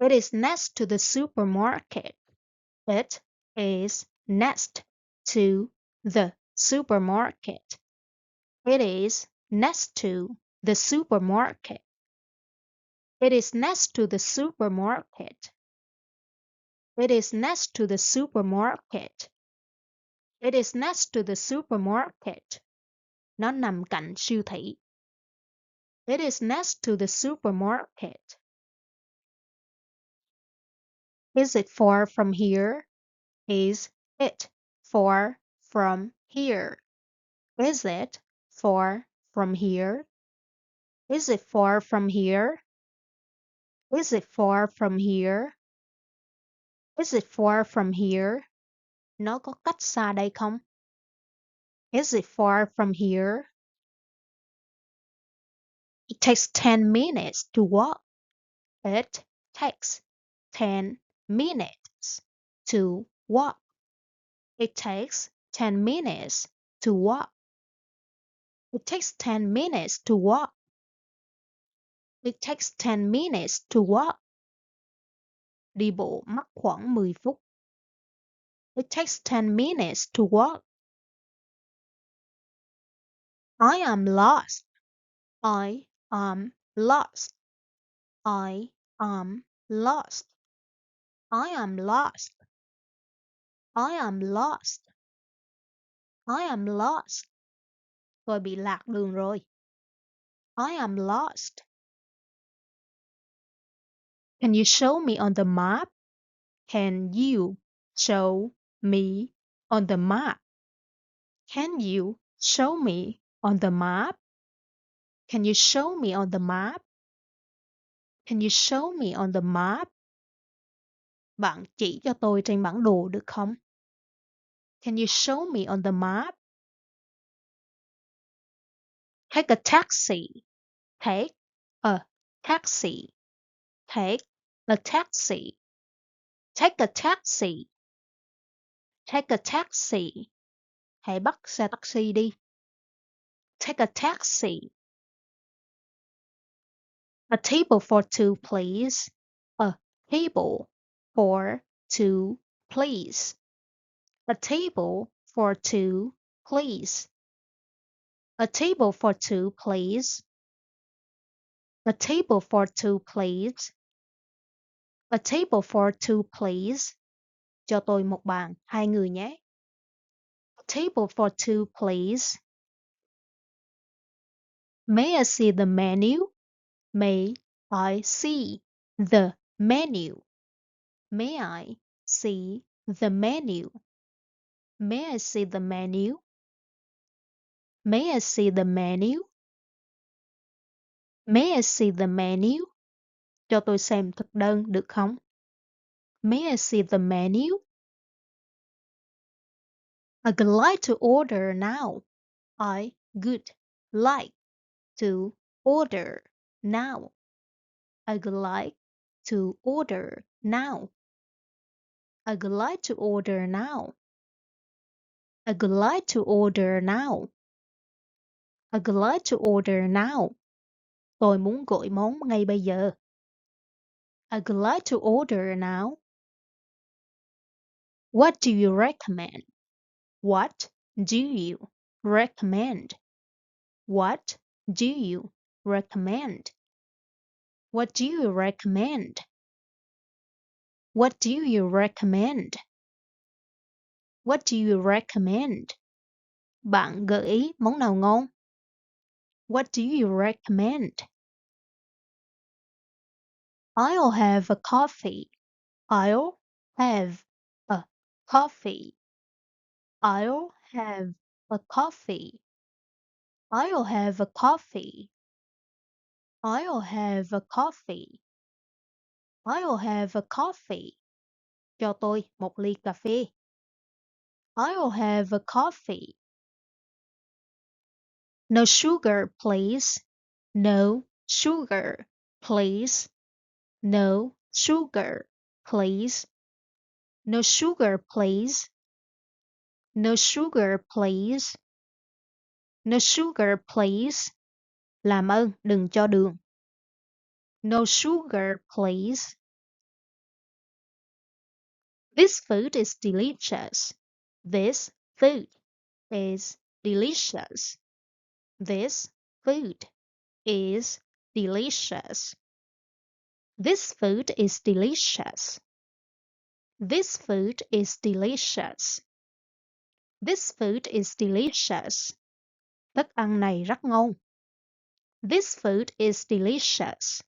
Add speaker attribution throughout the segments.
Speaker 1: It is next to the supermarket. It is next to the supermarket. It is next to the supermarket. It is next to the supermarket. It is next to the supermarket. It is next to the supermarket. Nó nằm cạnh siêu thị. It is next to the supermarket. Is it far from here? Is it far from here? Is it far from here? Is it far from here? Is it far from here? Is it far from here? Nó có cách xa đây không? Is it far from here? It takes 10 minutes to walk. It takes 10 minutes to walk. It takes 10 minutes to walk. It takes 10 minutes to walk. It takes 10 minutes to walk. Đi bộ mất khoảng 10 phút. It takes 10 minutes to walk. I am lost. I am lost. I am lost. I am lost. I am lost. I am lost. Tôi bị lạc đường rồi. I am lost. Can you show me on the map? Can you show me on the map? Can you show me on the map? Can you show me on the map? Can you show me on the map? Bạn chỉ cho tôi trên bản đồ được không? Can you show me on the map? Take a taxi. Take a taxi. Take a taxi. Take a taxi. Take a taxi. Hãy bắt xe taxi đi. Take a taxi. A table for two, please. A table for two, please. A table for two, please. A table for two, please. A table for two, please. A table for two, please. Cho tôi một bàn, 2 người nhé. A table for two, please. May I see the menu? May I see the menu? May I see the menu? May I see the menu? May I see the menu? May I see the menu? Cho tôi xem thực đơn được không? May I see the menu? I would like to order now. I would like to order now. I would like to order now. I would like to order now. I would like to order now. I would like to order now. Tôi muốn gọi món ngay bây giờ. I would like to order now. What do you recommend? What do you recommend? What do you recommend? What do you recommend? What do you recommend? What do you recommend? Bạn gợi ý món nào ngon? What do you recommend? I'll have a coffee. I'll have a coffee. I'll have a coffee. I'll have a coffee. I'll have a coffee. I'll have a coffee. Cho tôi một ly cà phê. I'll have a coffee. No sugar, please. No sugar, please. No sugar, please. No sugar, please. No sugar, please. No sugar, please. Làm ơn đừng cho đường. No sugar, please. This food is delicious. This food is delicious. This food is delicious. This food is delicious. This food is delicious. This food is delicious. Thức ăn này rất ngon. This food is delicious.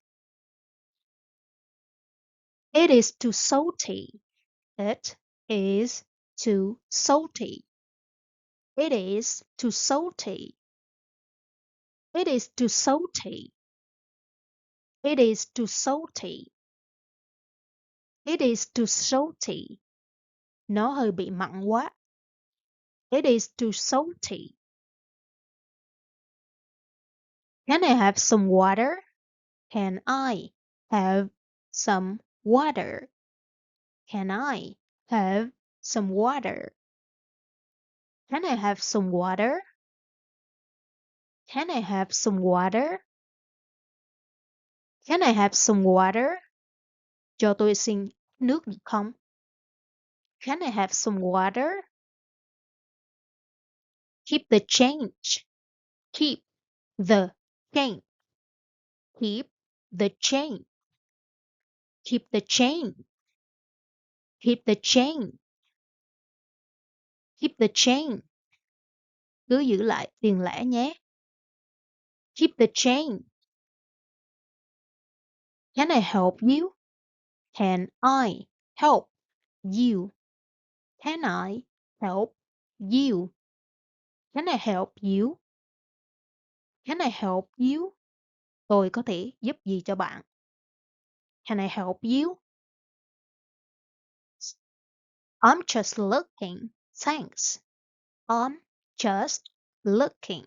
Speaker 1: It is too salty. It is too salty. It is too salty. It is too salty. It is too salty. It is too salty. Nó hơi bị mặn quá. It is too salty. Can I have some water? Can I have some water? Can I have some water? Can I have some water? Can I have some water? Can I have some water? Cho tôi xin nước được không? Can I have some water? Keep the change. Keep the change. Keep the change. Keep the change. Keep the change. Keep the change. Cứ giữ lại tiền lẻ nhé. Keep the change. Can I help you? Can I help you? Can I help you? Can I help you? Can I help you? Tôi có thể giúp gì cho bạn? Can I help you? I'm just looking. Thanks. I'm just looking.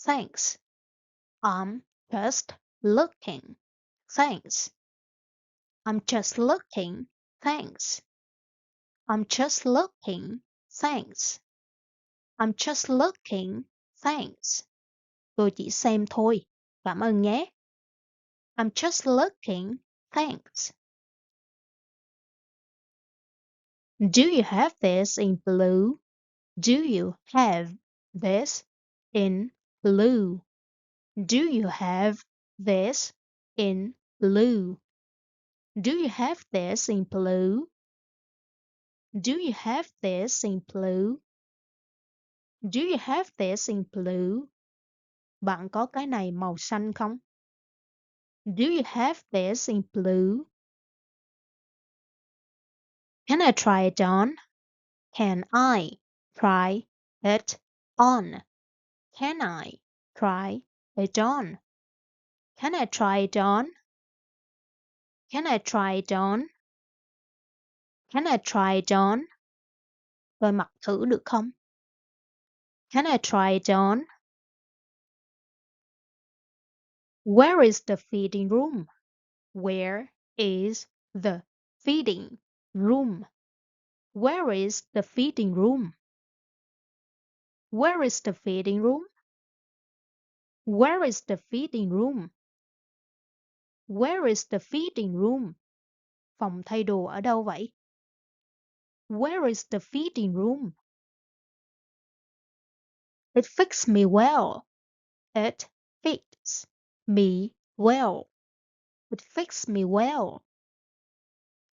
Speaker 1: Thanks. I'm just looking. Thanks. I'm just looking. Thanks. I'm just looking. Thanks. I'm just looking. Thanks. Tôi chỉ xem thôi. Cảm ơn nhé. I'm just looking. Thanks. Do you have this in blue? Do you have this in blue? Do you have this in blue? Do you have this in blue? Do you have this in blue? Do you have this in blue? Bạn có cái này màu xanh không? Do you have this in blue? Can I try it on? Can I try it on? Can I try it on? Can I try it on? Can I try it on? Can I try it on? Tôi mặc thử được không? Can I try it on? Where is the feeding room? Where is the feeding room? Where is the feeding room? Where is the feeding room? Where is the feeding room? Where is the feeding room? Phòng thay đồ ở đâu vậy? Where is the feeding room? It fits me well. It fits me well. It fits me well.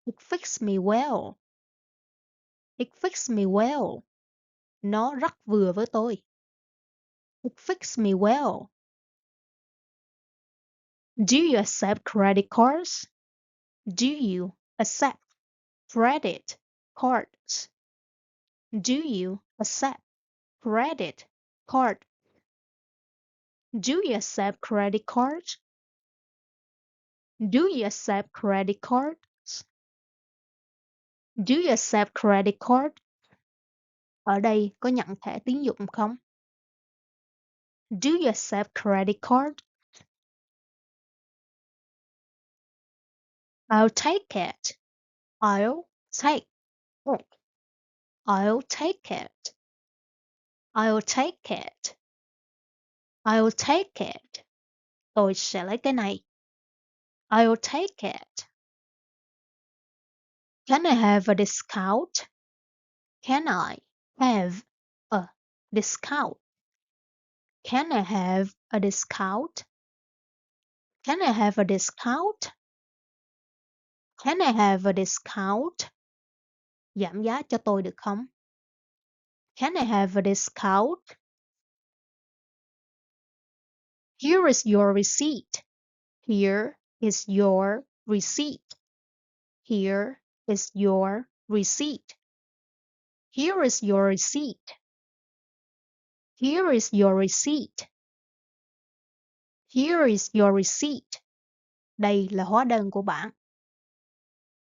Speaker 1: It fits me well. It fits me well. Nó rất vừa với tôi. It fits me well. Do you accept credit cards? Do you accept credit cards? Do you accept credit card? Do you accept credit cards? Do you accept credit cards? Do you accept credit card? Ở đây có nhận thẻ tín dụng không? Do you accept credit card? I'll take it. I'll take it. I'll take it. I'll take it. I'll take it. Tôi sẽ lấy cái này. I'll take it. Can I have a discount? Can I have a discount? Can I have a discount? Can I have a discount? Can I have a discount? Giảm giá cho tôi được không? Can I have a discount? Here is your receipt. Here is your receipt. Here is your receipt. Here is your receipt. Here is your receipt. Here is your receipt. Đây là hóa đơn của bạn.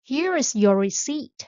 Speaker 1: Here is your receipt.